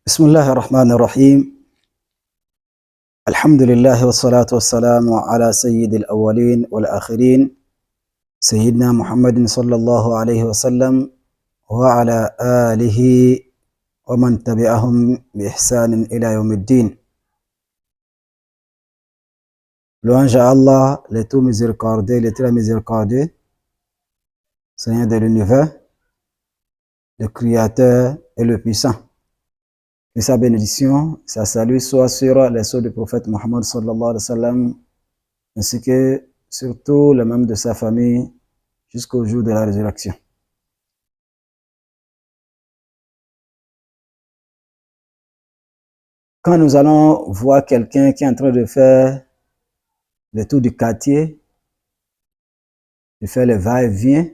بسم الله الرحمن الرحيم. الحمد لله والصلاة والسلام على سيد الأولين والآخرين سيدنا محمد صلى الله عليه وسلم وعلى آله ومن تبعهم بإحسان إلى يوم الدين. Louange à Allah, le tout miséricordieux, le très miséricordieux, Seigneur de l'univers, le Créateur et le Puissant. Que sa bénédiction, sa salut soit sur les sceaux du prophète Mohammed sallallahu alayhi wa sallam, ainsi que sur tous les membres de sa famille jusqu'au jour de la résurrection. Quand nous allons voir quelqu'un qui est en train de faire le tour du quartier, de faire le va-et-vient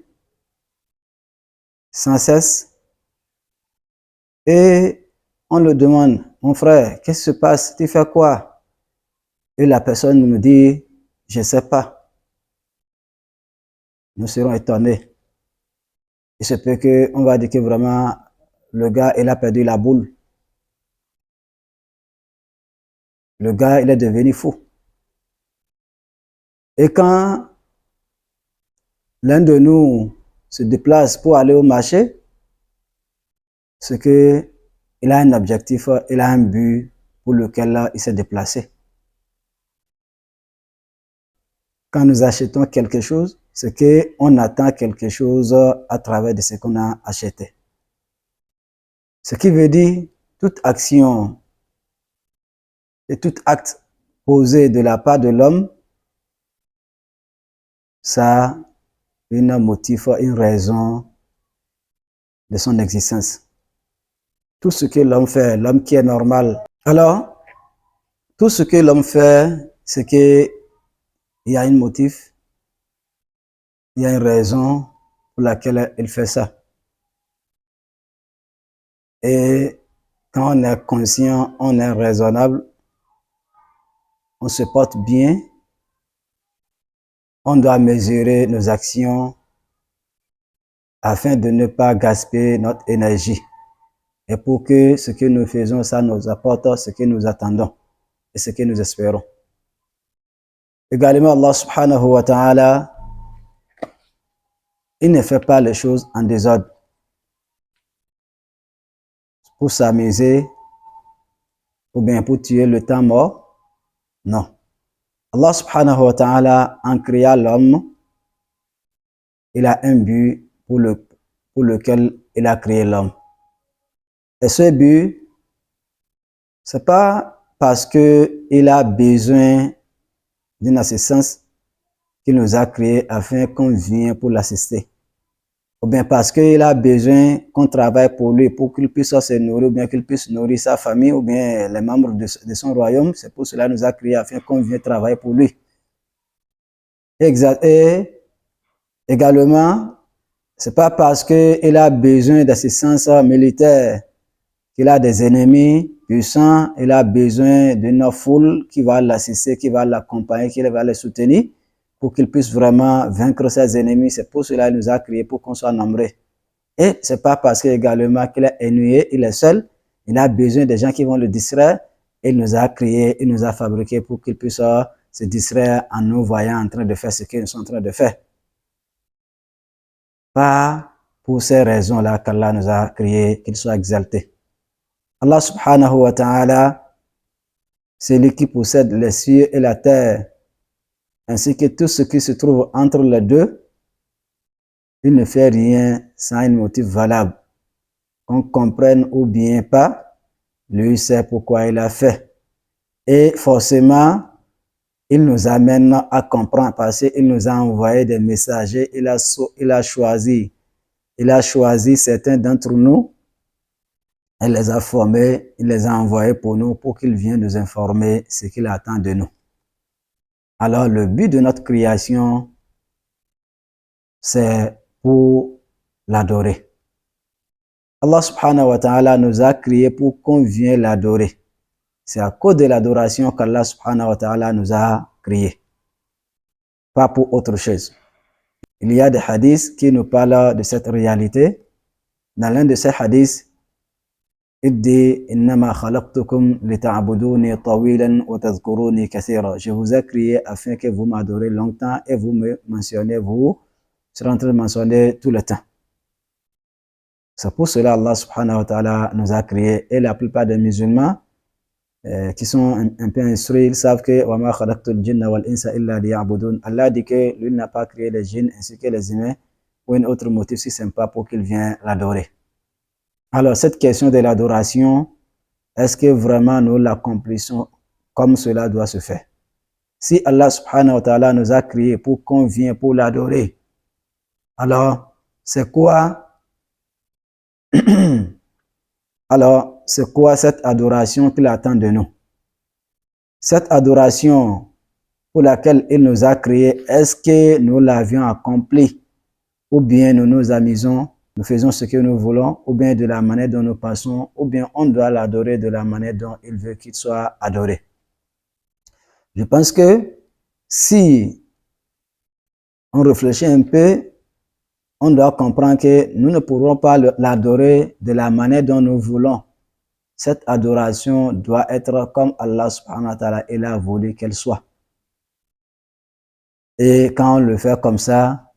sans cesse, et on le demande, mon frère, qu'est-ce qui se passe? Tu fais quoi? Et la personne nous dit, je ne sais pas. Nous serons étonnés. Il se peut qu'on va dire que vraiment, le gars, il a perdu la boule. Le gars, il est devenu fou. Et quand l'un de nous se déplace pour aller au marché, c'est qu'il a un objectif, il a un but pour lequel il s'est déplacé. Quand nous achetons quelque chose, c'est qu'on attend quelque chose à travers de ce qu'on a acheté. Ce qui veut dire toute action et tout acte posé de la part de l'homme, ça a un motif, une raison de son existence. Tout ce que l'homme fait, l'homme qui est normal. Alors, tout ce que l'homme fait, c'est qu'il y a un motif, il y a une raison pour laquelle il fait ça. Et quand on est conscient, on est raisonnable, on se porte bien, on doit mesurer nos actions afin de ne pas gaspiller notre énergie. Et pour que ce que nous faisons, ça nous apporte ce que nous attendons et ce que nous espérons. Également, Allah subhanahu wa ta'ala, il ne fait pas les choses en désordre pour s'amuser ou bien pour tuer le temps mort. Non. Allah subhanahu wa ta'ala, en créant l'homme, il a un but pour lequel il a créé l'homme. Et ce but, c'est pas parce qu'il a besoin d'une assistance qu'il nous a créé afin qu'on vienne pour l'assister. Ou bien parce qu'il a besoin qu'on travaille pour lui, pour qu'il puisse se nourrir, ou bien qu'il puisse nourrir sa famille, ou bien les membres de son royaume. C'est pour cela qu'il nous a créé afin qu'on vienne travailler pour lui. Et également, c'est pas parce qu'il a besoin d'assistance militaire qu'il a des ennemis puissants, il a besoin d'une foule qui va l'assister, qui va l'accompagner, qui va le soutenir pour qu'il puisse vraiment vaincre ses ennemis. C'est pour cela qu'il nous a créés, pour qu'on soit nombreux. Et c'est pas parce qu'également qu'il est ennuyé, il est seul, il a besoin des gens qui vont le distraire. Il nous a créés, il nous a fabriqués pour qu'il puisse se distraire en nous voyant en train de faire ce qu'ils sont en train de faire. Pas pour ces raisons-là qu'Allah nous a créés, qu'il soit exalté. Allah subhanahu wa ta'ala, c'est lui qui possède les cieux et la terre, ainsi que tout ce qui se trouve entre les deux. Il ne fait rien sans un motif valable. Qu'on comprenne ou bien pas, lui sait pourquoi il a fait. Et forcément, il nous amène à comprendre parce qu'il nous a envoyé des messagers, il a choisi certains d'entre nous. Il les a formés, il les a envoyés pour nous, pour qu'ils viennent nous informer ce qu'il attend de nous. Alors, le but de notre création, c'est pour l'adorer. Allah subhanahu wa ta'ala nous a créés pour qu'on vienne l'adorer. C'est à cause de l'adoration qu'Allah subhanahu wa ta'ala nous a créés. Pas pour autre chose. Il y a des hadiths qui nous parlent de cette réalité. Dans l'un de ces hadiths, il dit innama khalaqtukum lita'buduni tawilan wa tadhkuruni kathira. Je vous ai créé afin que vous m'adorez longtemps et vous me mentionnez, vous serez en train de mentionner tout le temps. C'est pour cela Allah subhanahu wa ta'ala nous a créés. Et la plupart des musulmans qui sont un peu instruits, ils savent que wa ma khalaqtul jinna wal insa illa liya'budun. Allah dit que lui n'a pas créé les djinns ainsi que les humains pour un autre motif si ce n'est pas pour qu'ils viennent l'adorer. Alors cette question de l'adoration, est-ce que vraiment nous l'accomplissons comme cela doit se faire? Si Allah subhanahu wa ta'ala nous a créés pour qu'on vienne pour l'adorer, alors c'est quoi alors, c'est quoi cette adoration qu'il attend de nous? Cette adoration pour laquelle il nous a créés, est-ce que nous l'avions accomplie? Ou bien nous nous amusons, nous faisons ce que nous voulons, ou bien de la manière dont nous passons, ou bien on doit l'adorer de la manière dont il veut qu'il soit adoré. Je pense que si on réfléchit un peu, on doit comprendre que nous ne pourrons pas l'adorer de la manière dont nous voulons. Cette adoration doit être comme Allah subhanahu wa ta'ala il a voulu qu'elle soit. Et quand on le fait comme ça,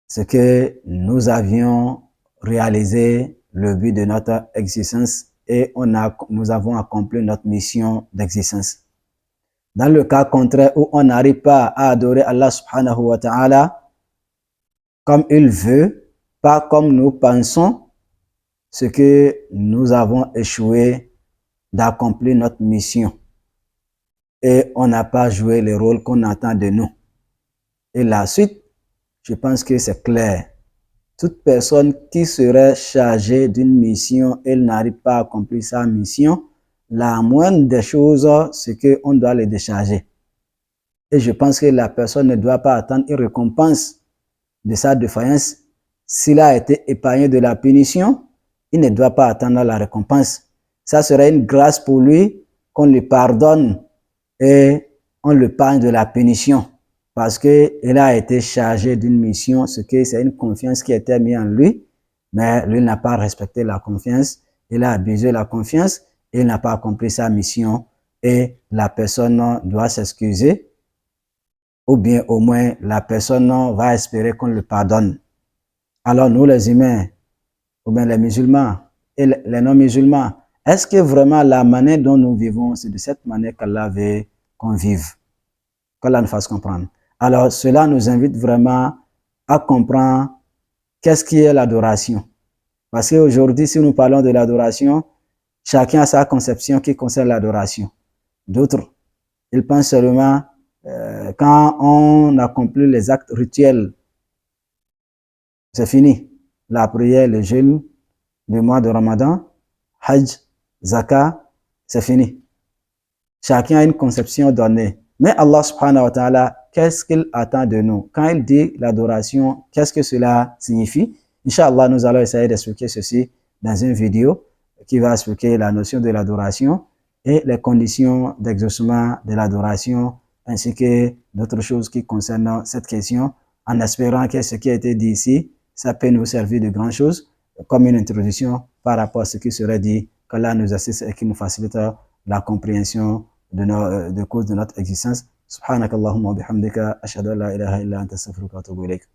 c'est que nous avions réalisé le but de notre existence et nous avons accompli notre mission d'existence. Dans le cas contraire où on n'arrive pas à adorer Allah subhanahu wa ta'ala comme il veut, pas comme nous pensons, c'est que nous avons échoué d'accomplir notre mission. Et on n'a pas joué le rôle qu'on attend de nous. Et la suite, je pense que c'est clair. Toute personne qui serait chargée d'une mission, elle n'arrive pas à accomplir sa mission, la moindre des choses, c'est qu'on doit le décharger. Et je pense que la personne ne doit pas attendre une récompense de sa défaillance. S'il a été épargné de la punition, il ne doit pas attendre la récompense. Ça serait une grâce pour lui qu'on lui pardonne et on le parle de la punition parce qu'il a été chargé d'une mission, ce que c'est une confiance qui était mise en lui, mais lui n'a pas respecté la confiance, il a abusé la confiance, il n'a pas accompli sa mission et la personne doit s'excuser ou bien au moins la personne va espérer qu'on le pardonne. Alors nous les humains, ou bien les musulmans et les non-musulmans, est-ce que vraiment la manière dont nous vivons, c'est de cette manière qu'Allah veut qu'on vive, qu'Allah nous fasse comprendre. Alors cela nous invite vraiment à comprendre qu'est-ce qui est l'adoration. Parce qu'aujourd'hui, si nous parlons de l'adoration, chacun a sa conception qui concerne l'adoration. D'autres, ils pensent seulement quand on accomplit les actes rituels, c'est fini. La prière, le jeûne, le mois de Ramadan, Hajj, Zakat, c'est fini. Chacun a une conception donnée. Mais Allah subhanahu wa ta'ala, qu'est-ce qu'il attend de nous? Quand il dit l'adoration, qu'est-ce que cela signifie? Inch'Allah, nous allons essayer d'expliquer ceci dans une vidéo qui va expliquer la notion de l'adoration et les conditions d'exaucement de l'adoration ainsi que d'autres choses qui concernent cette question, en espérant que ce qui a été dit ici, ça peut nous servir de grand chose, comme une introduction par rapport à ce qui serait dit, qu'Allah nous assiste et qui nous facilite la compréhension de cause de notre existence. Subhanakallahumma wa bihamdika, ashhadu an la ilaha illa anta astaghfiruka wa atubu ilayk.